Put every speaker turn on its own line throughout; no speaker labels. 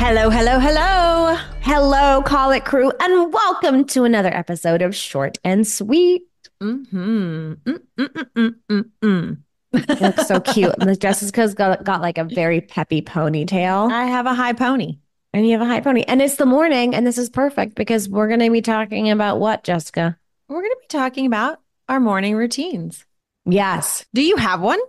Hello, hello, hello.
Hello, Call It Crew, and welcome to another episode of Short and Sweet.
Mm-hmm. Mm-mm-mm-mm-mm.
You look so cute. Miss Jessica's got like a very peppy ponytail,
I have a high pony.
and you have a high pony. And it's the morning, and this is perfect because we're going to be talking about what, Jessica?
We're going to be talking about our morning routines.
Yes.
Do you have one?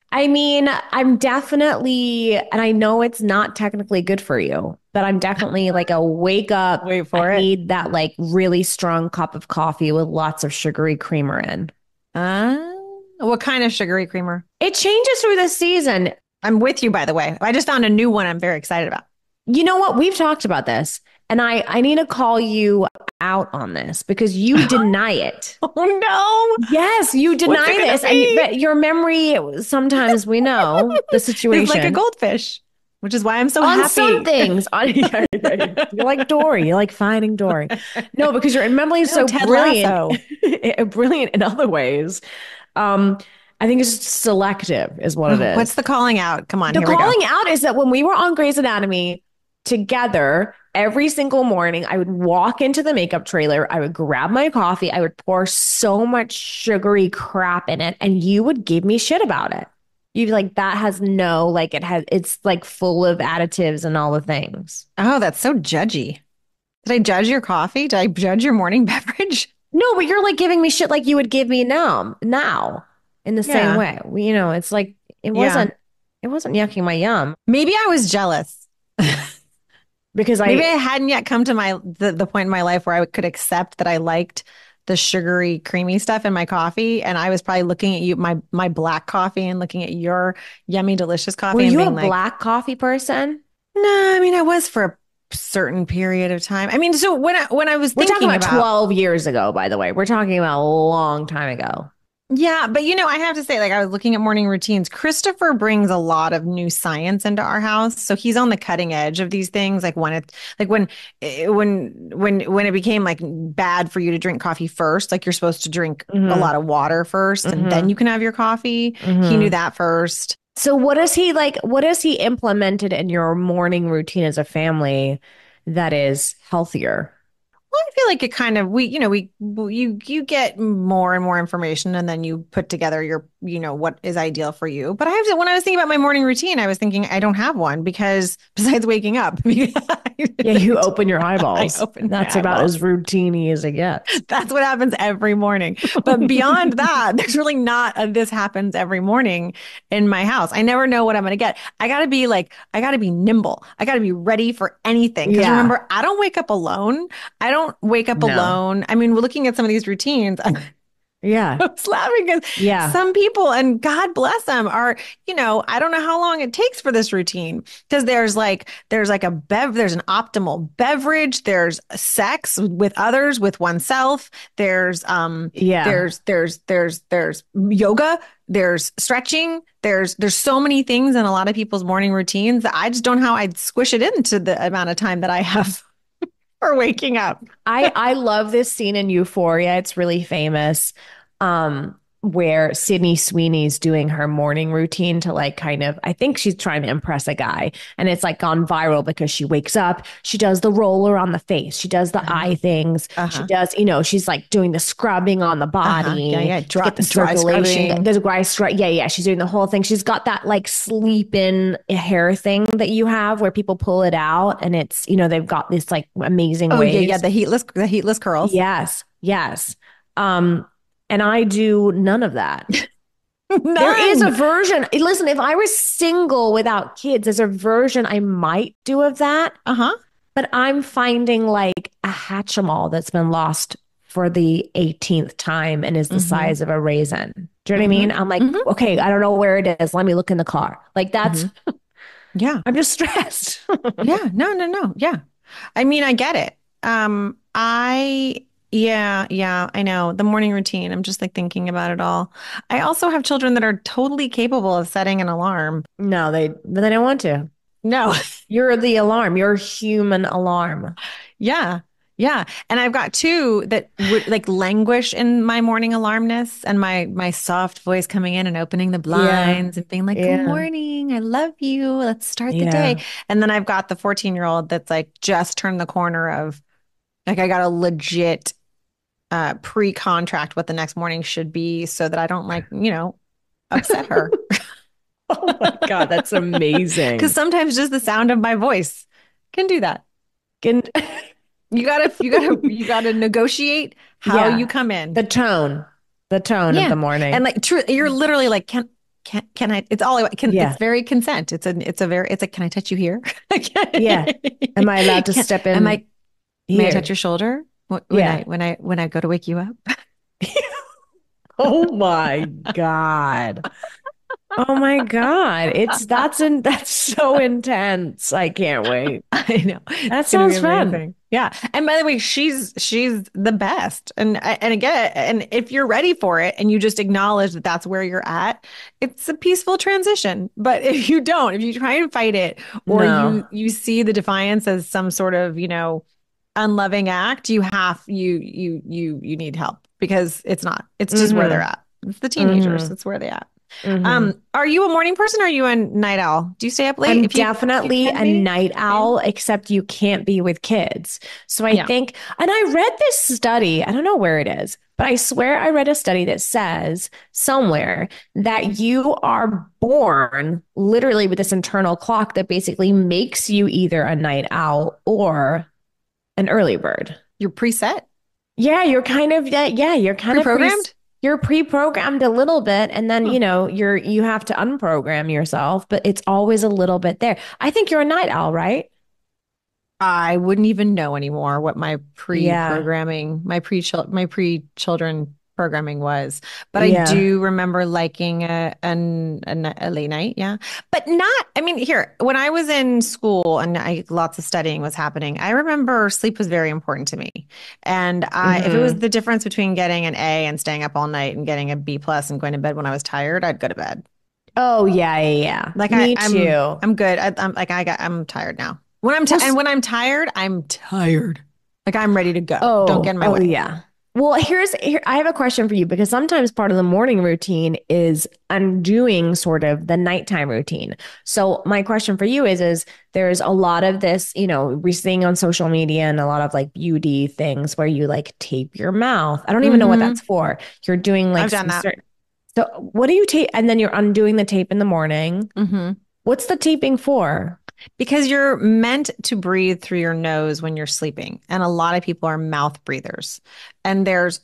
I mean, I'm definitely, and I know it's not technically good for you, but I'm definitely like a wake up.
Wait for
I
it.
need that like really strong cup of coffee with lots of sugary creamer in.
Uh, what kind of sugary creamer?
It changes through the season.
I'm with you, by the way. I just found a new one I'm very excited about.
You know what? We've talked about this, and I need to call you out on this because you deny it.
Oh, no.
Yes, you
What's
deny
it going
this,
to
and
be?
but your memory sometimes we know the
It's like a
situation.
goldfish, which is why I'm so
On
happy.
some things, you're like Dory. You're like Finding Dory. No, because your memory is
No,
so
Ted
brilliant,
Lasso.
brilliant in other ways. Um, I think it's just selective, is what it
Oh, what's
is.
the calling out? Come on,
The
here we go.
calling out is that when we were on Grey's Anatomy together, every single morning, I would walk into the makeup trailer, I would grab my coffee, I would pour so much sugary crap in it, and you would give me shit about it. You'd be like, that has no, like, it's like full of additives and all the things.
Oh, that's so judgy. Did I judge your coffee? Did I judge your morning beverage?
No, but you're like giving me shit like you would give me now in the same
Yeah.
way. It's like it
Yeah.
wasn't it wasn't yucking my yum
Maybe I was jealous.
because
Maybe I
I
hadn't yet come to the point in my life where I could accept that I liked the sugary, creamy stuff in my coffee. And I was probably looking at you, my black coffee, and looking at your yummy, delicious
were
coffee and
you a
being like,
black coffee person?
no, I mean, I was for a certain period of time. I mean, so when I was
We're talking
thinking
about
about
12 years ago, by the way. We're talking about a long time ago.
yeah, but I have to say, like, I was looking at morning routines. Christopher brings a lot of new science into our house, so he's on the cutting edge of these things. Like when it became like bad for you to drink coffee first, like you're supposed to drink a
Hmm.
lot of water first, and then
Hmm.
you can have your coffee. He knew
Hmm.
that first.
So what has he implemented in your morning routine as a family that is healthier?
Well, I feel like it kind of you get more and more information and then you put together your what is ideal for you. But I have to when I was thinking about my morning routine, I was thinking I don't have one because besides waking up,
Yeah, you
I
open your eyeballs.
open my
That's about
eyeballs.
as routine as it gets.
That's what happens every morning. But beyond that, there's really not a this happens every morning in my house. I never know what I'm going to get. I got to be nimble. I got to be ready for anything. Because
Yeah.
remember, I don't wake up alone. I don't wake up
No.
alone. I mean, we're looking at some of these routines.
Yeah.
I was laughing because
Yeah.
some people, and God bless them, are, I don't know how long it takes for this routine because there's an optimal beverage, there's sex with others, with oneself,
Yeah.
there's yoga, there's stretching, there's so many things in a lot of people's morning routines that I just don't know how I'd squish it into the amount of time that I have for waking up.
I love this scene in Euphoria. It's really famous. Where Sydney Sweeney's doing her morning routine to like kind of, I think she's trying to impress a guy. And it's like gone viral because she wakes up, she does the roller on the face, she does the eye things, she
Uh-huh.
does, she's like doing the scrubbing on the
Uh-huh. Yeah,
body
yeah.
to get the
Dry
circulation.
scrubbing.
There's dry scrub. Yeah, yeah. She's doing the whole thing. She's got that like sleep in hair thing that you have where people pull it out and it's, they've got this like amazing
Oh yeah, yeah.
waves.
The heatless curls.
Yes, yes. And I do none of that. There is a
None.
version. Listen, if I was single without kids, there's a version I might do of that,
Uh-huh.
but I'm finding like a Hatchimal that's been lost for the 18th time and is the
Mm-hmm.
size of a raisin. Do you know what I
Mm-hmm.
mean? I'm like,
Mm-hmm.
okay, I don't know where it is. Let me look in the car. Like that's,
Mm-hmm. Yeah.
I'm just stressed.
Yeah. No, no, no. Yeah. I mean, I get it. Yeah, I know. The morning routine. I'm just like thinking about it all. I also have children that are totally capable of setting an alarm.
No, but they don't want to.
No.
You're the alarm. You're human alarm.
Yeah. Yeah. And I've got two that would like languish in my morning alarmness and my soft voice coming in and opening the
Yeah.
blinds and being like, "Good
Yeah.
morning. I love you. Let's start the day."
Yeah.
And then I've got the 14-year-old that's like just turned the corner of like I got a legit pre-contract what the next morning should be so that I don't like, upset her.
Oh my God, that's
Because
amazing.
sometimes just the sound of my voice can do that.
Can,
You gotta negotiate how you
yeah.
come in.
The tone, the tone of
Yeah.
the
And
morning.
like true, you're literally like, can I, it's all, it's
Yeah.
very consent. It's like, can I touch you here?
Yeah. Am I allowed to
Can,
step
am
in
I, may I touch
here?
your shoulder
Yeah.
when I go to wake you up?
Oh my God. Oh my God. That's so intense. I can't wait.
I know.
That
It's gonna be
sounds fun.
amazing. Yeah. And by the way, she's the best. And again, and if you're ready for it and you just acknowledge that that's where you're at, it's a peaceful transition. But if you don't, if you try and fight it or
No.
you see the defiance as some sort of, unloving act, you need help because it's not. It's just where they're
Mm-hmm.
at. It's the teenagers.
Mm-hmm.
It's where they at.
Mm-hmm.
Are you a morning person or are you a night owl? Do you stay up late
I'm
if you
definitely
can
a
be?
night
Same.
owl, except you can't be with kids. So I
Yeah.
think, and I read this study, I don't know where it is, but I swear I read a study that says somewhere that you are born literally with this internal clock that basically makes you either a night owl or an early bird.
You're preset,
Yeah, you're kind of yeah, you're kind of
pre-programmed.
you're pre-programmed a little bit and then
Huh.
you have to unprogram yourself, but it's always a little bit there. I think you're a night owl, right?
I wouldn't even know anymore what my
Yeah.
pre-programming, my pre-children programming was. But I
Yeah.
do remember liking a late night, yeah. But not, I mean, here, when I was in school and lots of studying was happening, I remember sleep was very important to me. And if it was
Hmm.
the difference between getting an A and staying up all night and getting a B plus and going to bed when I was tired, I'd go to bed.
Oh, yeah, yeah, yeah.
Like
Me
I'm
too.
I'm good. I'm tired now.
Well,
And when I'm tired, I'm tired. Like I'm ready to go. Don't get
oh,
in my
oh
way.
yeah. Well, here I have a question for you because sometimes part of the morning routine is undoing sort of the nighttime routine. So my question for you is there's a lot of this, we're seeing on social media and a lot of like beauty things where you like tape your mouth. I don't even know what
Hmm.
that's for. You're doing like
I've done
some
that.
certain. So what do you tape? And then you're undoing the tape in the morning.
Hmm.
What's the taping for?
Because you're meant to breathe through your nose when you're sleeping. And a lot of people are mouth breathers. And there's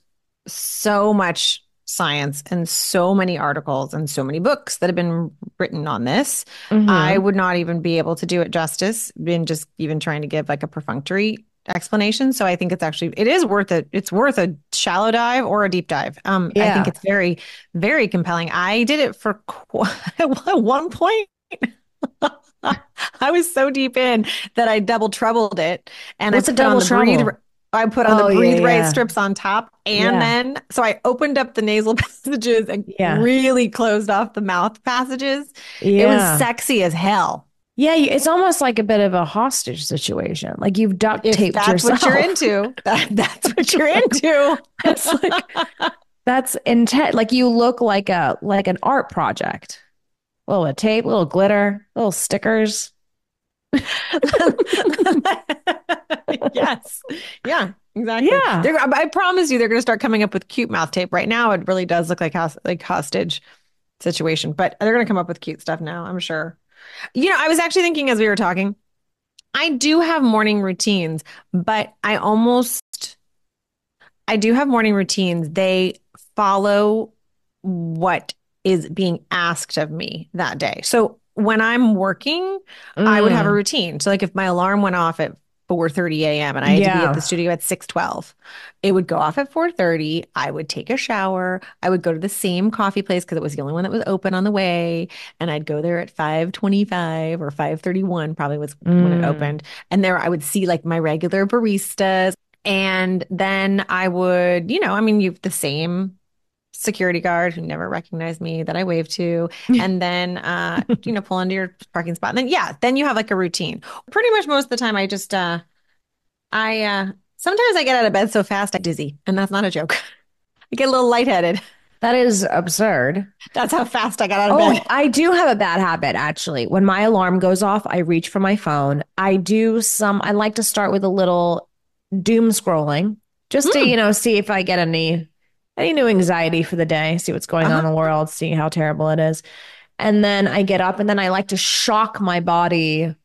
so much science and so many articles and so many books that have been written on this. I
Mm-hmm.
would not even be able to do it justice in just even trying to give like a perfunctory explanation. So I think it is worth it. It's worth a shallow dive or a deep dive. I think
Yeah.
it's very, very compelling. I did it for at one point. I was so deep in that I double troubled it and
What's a double trouble?
I put on the
Oh, yeah,
breathe right
yeah.
strips on top and
Yeah.
then so I opened up the nasal passages and
Yeah.
really closed off the mouth passages. It was
Yeah.
sexy as hell.
Yeah, it's almost like a bit of a hostage situation. Like you've duct
If
taped
that's what you're
yourself.
into, that's what you're into.
It's like that's intense. Like you look like an art project. A little bit of tape, a little glitter, little stickers.
Yes. Yeah, exactly.
Yeah.
I promise you, they're going to start coming up with cute mouth tape. Right now, it really does look like hostage situation, but they're going to come up with cute stuff now, I'm sure. I was actually thinking as we were talking, I do have morning routines, but I do have morning routines. They follow what is being asked of me that day. So when I'm working, I would have a
Mm,
routine. So like if my alarm went off at 4:30 a.m. and I had to be at the
yeah.
studio at 6:12, it would go off at 4:30. I would take a shower. I would go to the same coffee place because it was the only one that was open on the way. And I'd go there at 5:25 or 5:31, probably was when it
Mm,
opened. And there I would see like my regular baristas. And then I would, I mean, you've the same security guard who never recognized me that I waved to, and then pull into your parking spot. And then yeah, then you have like a routine. Pretty much most of the time I just I Sometimes I get out of bed so fast I'm dizzy, and that's not a joke. I get a little lightheaded.
That is absurd.
That's how fast I got out of
Oh,
bed.
I do have a bad habit actually. When my alarm goes off, I reach for my phone. I like to start with a little doom scrolling just to,
Hmm.
see if I get any new anxiety for the day, see what's going on in the
Uh-huh.
world, see how terrible it is. And then I get up and then I like to shock my body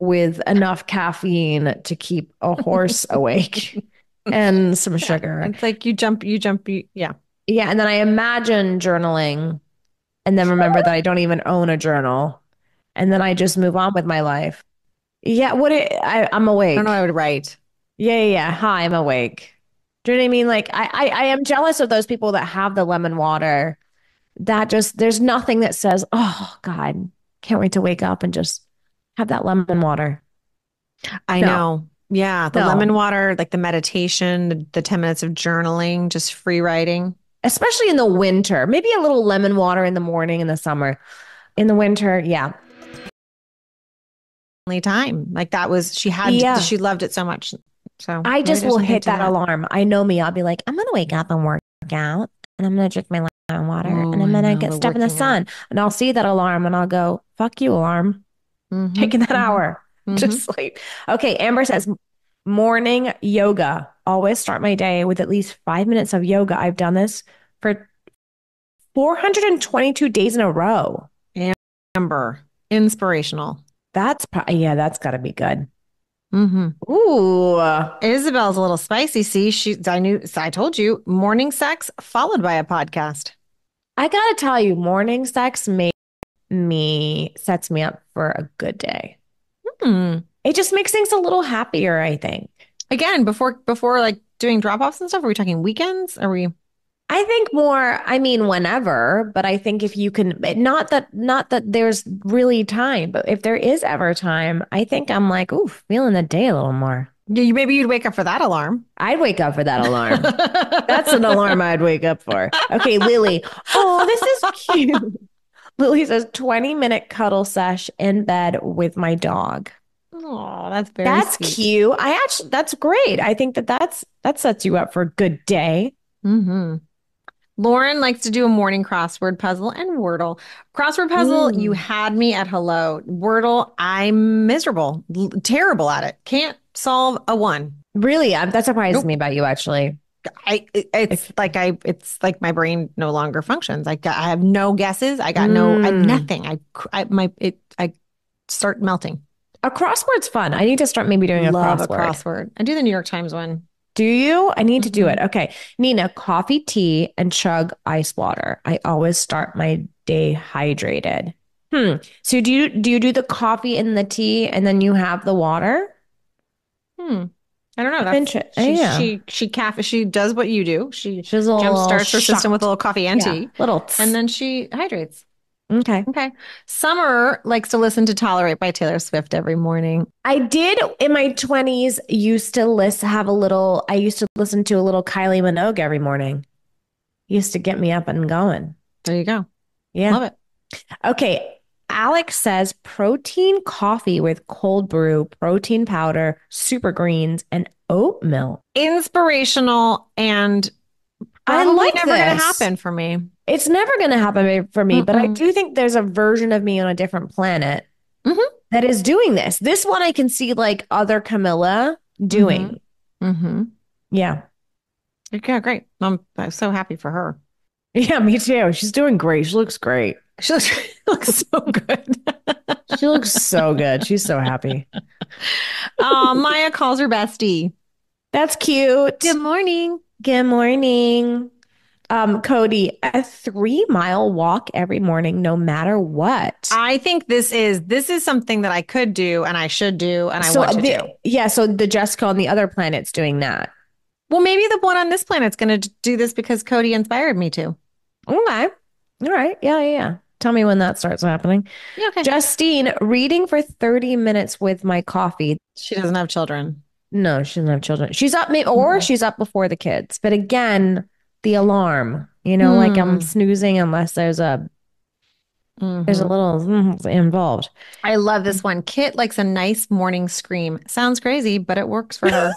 with enough caffeine to keep a horse awake and some
Yeah.
sugar.
It's like yeah.
Yeah, and then I imagine journaling and then remember that I don't even own a journal. And then I just move on with my life. Yeah, I'm
I don't know what I
awake.
would write.
Yeah. Hi, I'm awake. Do you know what I mean? Like I am jealous of those people that have the lemon water. That just there's nothing that says, oh God, can't wait to wake up and just have that lemon water.
I
No,
know. Yeah. The lemon
no.
water, like the meditation, the 10 minutes of journaling, just free writing.
Especially in the winter. Maybe a little lemon water in the morning in the summer. In the winter, yeah.
Only time. Like that was,
Yeah.
she loved it so much. So
I
maybe
just
there's
will
something
hit
to
that
that.
alarm. I know me. I'll be like, I'm gonna wake up and work out, and I'm gonna drink my lemon water, and
Oh,
I'm
I
gonna
know
get
the
step in the
working out.
sun, and I'll see that alarm, and I'll go, "Fuck you, alarm!
Mm-hmm.
Taking that
Mm-hmm.
hour,
Mm-hmm.
just sleep." Okay, Amber says morning yoga. Always start my day with at least 5 minutes of yoga. I've done this for 422 days in a row.
Amber, inspirational.
Yeah, that's got to be good.
Mm-hmm.
Ooh.
Isabel's a little spicy. See, I told you, morning sex followed by a podcast.
I gotta tell you, morning sex sets me up for a good day.
Hmm.
It just makes things a little happier, I think.
Again, before like doing drop-offs and stuff, are we talking weekends? Are we?
I think more, I mean, whenever, but I think if you can, not that there's really time, but if there is ever time, I think I'm like, ooh, feeling the day a little more.
Yeah, maybe you'd wake up for that alarm.
I'd wake up for that alarm. That's an alarm I'd wake up for. Okay, Lily. Oh, this is cute. Lily says 20-minute cuddle sesh in bed with my dog.
Oh, that's very
That's
sweet.
cute. That's great. I think that sets you up for a good day.
Hmm. Lauren likes to do a morning crossword puzzle and Wordle. Crossword puzzle, you
Mm.
had me at hello. Wordle, I'm miserable, terrible at it. Can't solve a one.
Really, that surprises me
Nope.
about you, actually.
It's
If
like it's like my brain no longer functions. I have no guesses. I
mm,
nothing. I start melting.
a crossword's fun. I need to start maybe doing a
Love a
crossword.
crossword. I do the New York Times one.
Do you? I need to do it.
Hmm.
Okay. Nina, coffee, tea, and chug ice water. I always start my day hydrated. So do you do the coffee and the tea and then you have the water?
Hmm. I don't know.
I'm
That's
interested. Yeah.
she does what you do. She
She's a
jump
little
starts her system with a
shocked.
little coffee and
Yeah.
tea,
Little
and
tss.
then she hydrates.
Okay.
Okay. Summer likes to listen to Tolerate by Taylor Swift every morning.
I did in my 20s used to I used to listen to a little Kylie Minogue every morning. Used to get me up and going.
There you go.
Yeah.
Love it.
Okay. Alex says protein coffee with cold brew, protein powder, super greens, and oat milk.
Inspirational and
I
probably
like
never going to
this.
happen for me.
It's never going to happen for me, but I
Mm-mm.
do think there's a version of me on a different planet
Hmm.
that is doing this. This one I can see like other Camilla
Hmm.
doing.
Hmm.
Yeah.
Yeah, great. I'm so happy for her.
Yeah, me too. She's doing great. She looks great.
She looks, looks so good.
She looks so good. She's so happy.
Maya calls her bestie.
That's cute.
Good morning.
Good morning. Cody, a 3 mile walk every morning, no matter what.
I think this is something that I could do and I should do and I
So
want to do.
so the Jessica on the other planet's doing that.
Well, maybe the one on this planet's going to do this because Cody inspired me to.
Okay. All right. Yeah. Tell me when that starts happening.
Yeah, okay.
Justine, reading for 30 minutes with my coffee.
She doesn't have children.
No, she doesn't have children. She's up, or
Mm.
she's up before the kids. But again, the alarm, like I'm
Hmm.
snoozing unless there's a
Hmm.
little involved.
I love this one. Kit likes a nice morning scream. Sounds crazy, but it works for her.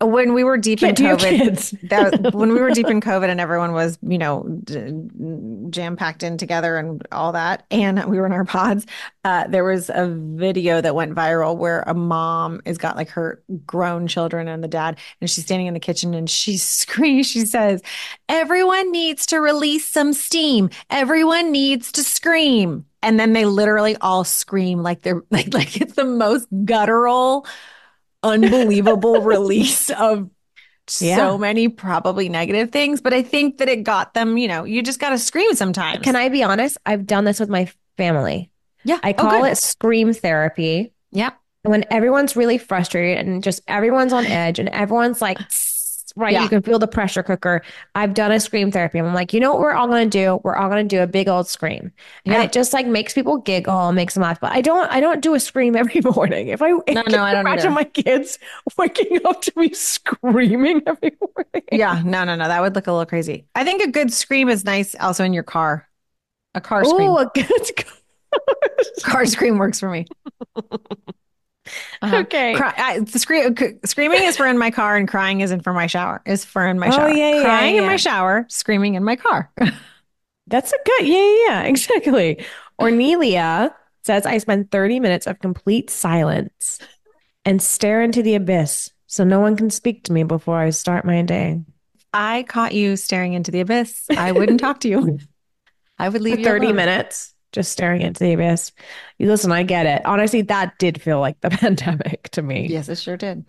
When we were deep in
Can't do your
COVID,
kids.
when we were deep in COVID and everyone was, jam packed in together and all that, and we were in our pods, there was a video that went viral where a mom has got like her grown children and the dad, and she's standing in the kitchen and she screams, she says, "Everyone needs to release some steam. Everyone needs to scream." And then they literally all scream like they're like it's the most guttural, unbelievable release of so
Yeah.
many probably negative things. But I think that it got them, you just got to scream
Can
sometimes.
I be honest? I've done this with my family.
Yeah.
I
Oh,
call
good.
it scream therapy.
Yeah.
When everyone's really frustrated and just everyone's on edge and everyone's like, right, you
Yeah.
can feel the pressure cooker. I've done a scream therapy. I'm like, you know what we're all going to do? We're all going to do a big old scream. And
Yeah.
it just like makes people giggle, makes them laugh. But I don't do a scream every morning. If I
No,
can
no, I
you
don't
imagine
either.
my kids waking up to me screaming every morning.
Yeah. No, no, no. That would look a little crazy. I think a good scream is nice also in your car. A car
Oh,
scream.
a good.
Car scream works for me. Uh-huh.
Okay.
Screaming is for in my car and crying isn't for my shower. Is for in my
Oh,
shower.
yeah, yeah,
Crying in my
yeah.
shower, screaming in my car.
That's a good, yeah, yeah, yeah, exactly. Ornelia says, I spend 30 minutes of complete silence and stare into the abyss so no one can speak to me before I start my day.
I caught you staring into the abyss. I wouldn't talk to you. I would
For
leave you
30
alone.
minutes, just staring into the abyss. You listen, I get it. Honestly, that did feel like the pandemic to me.
Yes, it sure did.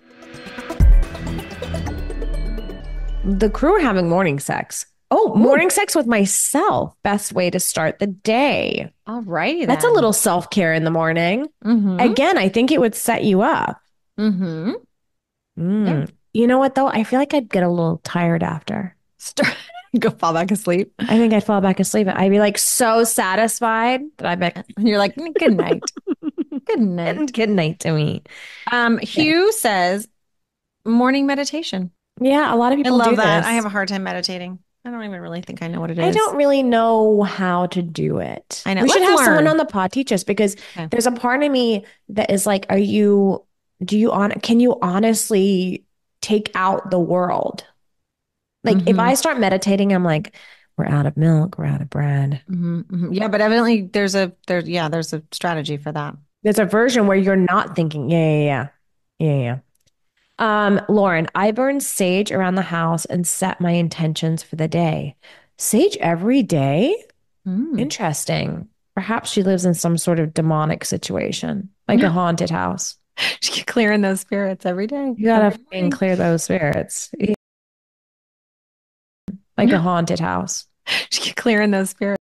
The crew are having morning sex. Oh,
Ooh,
morning sex with myself. Best way to start the day.
all righty
That's a
then.
little self-care in the morning.
Mm-hmm.
Again, I think it would set you up.
Mm-hmm. Yeah.
Mm. You know what, though? I feel like I'd get a little tired after.
Start, go fall back asleep.
I think I'd fall back asleep. I'd be like so satisfied that I'd be like,
And you're like, good night. Good night.
good night to me. Yeah.
Hugh says morning meditation.
Yeah, a lot of
I
people do
love that. I have
this.
a hard time meditating. I don't even really think I know what it
I
is.
don't really know how to do it.
I know.
We should
Let's
have someone on
learn.
the pod teach us because
Okay.
there's a part of me that is like, can you honestly take out the world? Like if
Mm-hmm.
I start meditating, I'm like, we're out of milk, we're out of bread.
Mm-hmm. Mm-hmm. Yeah, but evidently there's a strategy for that.
There's a version where you're not thinking, yeah, yeah, yeah. Yeah, yeah. Lauren, I burn sage around the house and set my intentions for the day. Sage every day?
Mm.
Interesting. Perhaps she lives in some sort of demonic situation, like a haunted house.
She's clearing those spirits every day.
You gotta
Every
fucking
morning.
clear those spirits. Like a haunted house.
She's clearing those spirits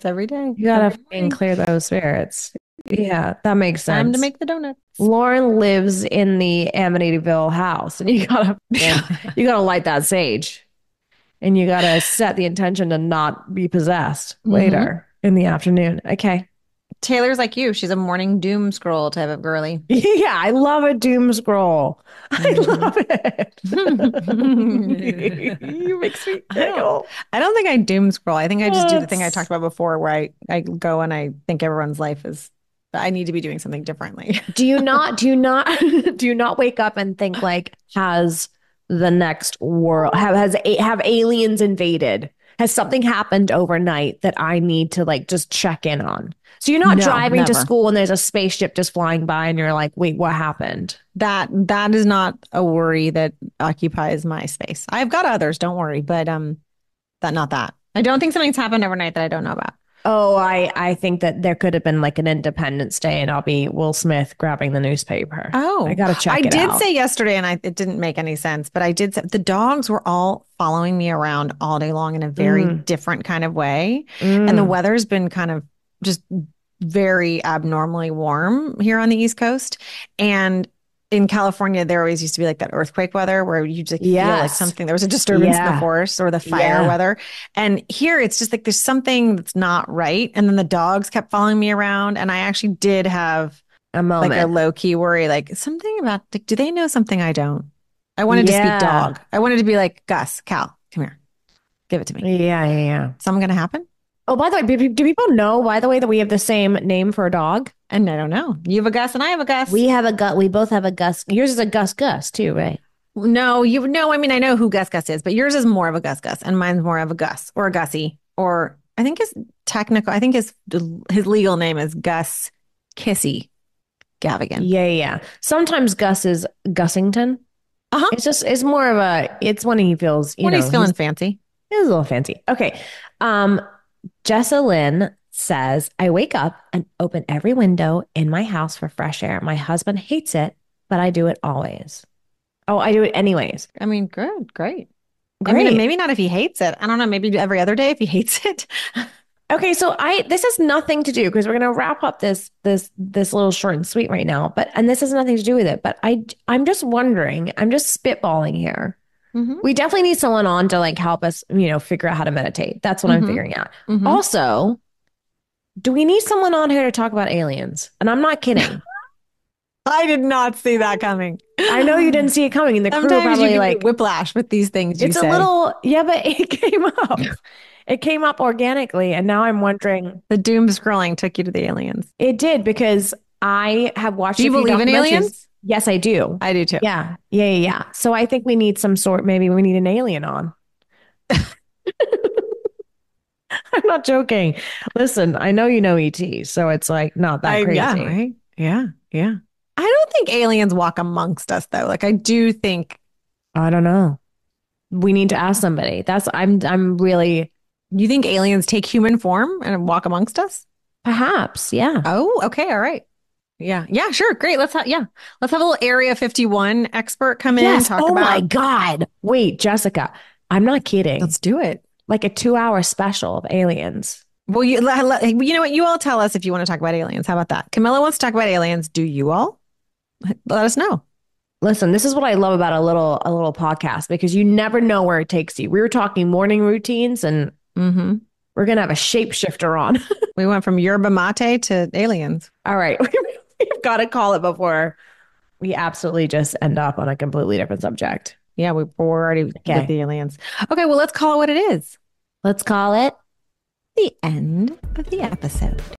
every day.
You gotta
Every
fucking
morning.
clear those spirits. Yeah, that makes
Time to
sense.
make the donuts.
Lauren lives in the Amityville house, and you gotta you gotta light that sage, and you gotta set the intention to not be possessed
Mm-hmm.
later in the afternoon. Okay.
Taylor's like you. She's a morning doom scroll type of girly.
Yeah, I love a doom scroll. I
Mhm.
love it. You makes me
I don't
giggle.
I don't think I doom scroll. I think I just do the thing I talked
It's,
about before where I go and I think everyone's life is I need to be doing something differently.
do you not wake up and think like, has the next world have aliens invaded? Has something happened overnight that I need to like just check in on? So you're not
No,
driving to
never.
school and there's a spaceship just flying by and you're like, wait, what happened?
That is not a worry that occupies my space. I've got others, don't worry, but that not that. I don't think something's happened overnight that I don't know about.
Oh, I think that there could have been like an Independence Day and I'll be Will Smith grabbing the newspaper. I
Oh,
gotta
I
check it
did
out.
say yesterday, and it didn't make any sense, but I did say the dogs were all following me around all day long in a very
Mm,
different kind of way. And the
mm.
weather's been kind of just very abnormally warm here on the East Coast. And in California, there always used to be like that earthquake weather where you just feel like
Yes.
something, there was a disturbance in the
Yeah.
forest or the fire
Yeah.
weather. And here it's just like there's something that's not right. And then the dogs kept following me around. And I actually did have
A
like a
moment.
low key worry, like something about, like, do they know something I don't? I wanted to speak
Yeah.
dog. I wanted to be like, Gus, Cal, come here, give it to me.
Yeah, yeah, yeah.
Something going to happen?
Oh, by the way, do people know, by the way, that we have the same name for a dog?
And I don't know. You have a Gus and I have a Gus.
We have a gut. We both have a Gus. Yours is a Gus Gus too, right?
No, you no, I mean I know who Gus Gus is, but yours is more of a Gus Gus and mine's more of a Gus or a Gussie. Or I think his legal name is Gus Kissy Gavigan.
Yeah, yeah. Sometimes Gus is Gussington.
Uh-huh.
It's more of it's when he feels,
When he's feeling fancy.
he's a little fancy. Okay. Jessa Lynn says, I wake up and open every window in my house for fresh air. My husband hates it, but I do it always. Oh, I do it anyways.
I mean, good, great. I
Great.
mean, maybe not if he hates it. I don't know, maybe every other day if he hates it.
Okay, so this has nothing to do because we're gonna wrap up this little short and sweet right now, and this has nothing to do with it. But I'm just wondering, I'm just spitballing here.
Mhm.
We definitely need someone on to like help us, figure out how to meditate. That's what I'm
Mhm.
figuring out.
Mhm.
Also, do we need someone on here to talk about aliens? And I'm not kidding.
I did not see that coming.
I know you didn't see it coming, and the crew
Sometimes
probably
you
like
get whiplash with these things you
it's
say.
a little, yeah, but it came up. It came up organically, and now I'm wondering.
The doom scrolling took you to the aliens.
It did because I have watched.
Do you
a few
believe in
documentaries.
aliens?
Yes, I do.
I do too.
Yeah, yeah, yeah, yeah. So I think we need maybe we need an alien on. I'm not joking. Listen, I know you know ET, so it's like not that crazy.
Yeah, right? Yeah, yeah. I don't think aliens walk amongst us though. Like I do think
I don't know. We need to ask somebody. I'm really
you think aliens take human form and walk amongst us?
perhaps, yeah.
Oh, okay, all right. Yeah, yeah, sure, great. Let's have a little Area 51 expert come in and
Yes.
talk
Oh my
about.
God. Wait, Jessica, I'm not kidding.
Let's do it.
Like a 2-hour special of aliens.
Well, you know what? You all tell us if you want to talk about aliens. How about that? Camilla wants to talk about aliens. Do you all? Let us know.
Listen, this is what I love about a little podcast because you never know where it takes you. We were talking morning routines and
Mm-hmm.
we're gonna have a shapeshifter on.
We went from yerba mate to aliens.
All right. We've got to call it before we absolutely just end up on a completely different subject.
Yeah, we're already with the aliens. Okay, well, let's call it what it is.
Let's call it
The end of the episode.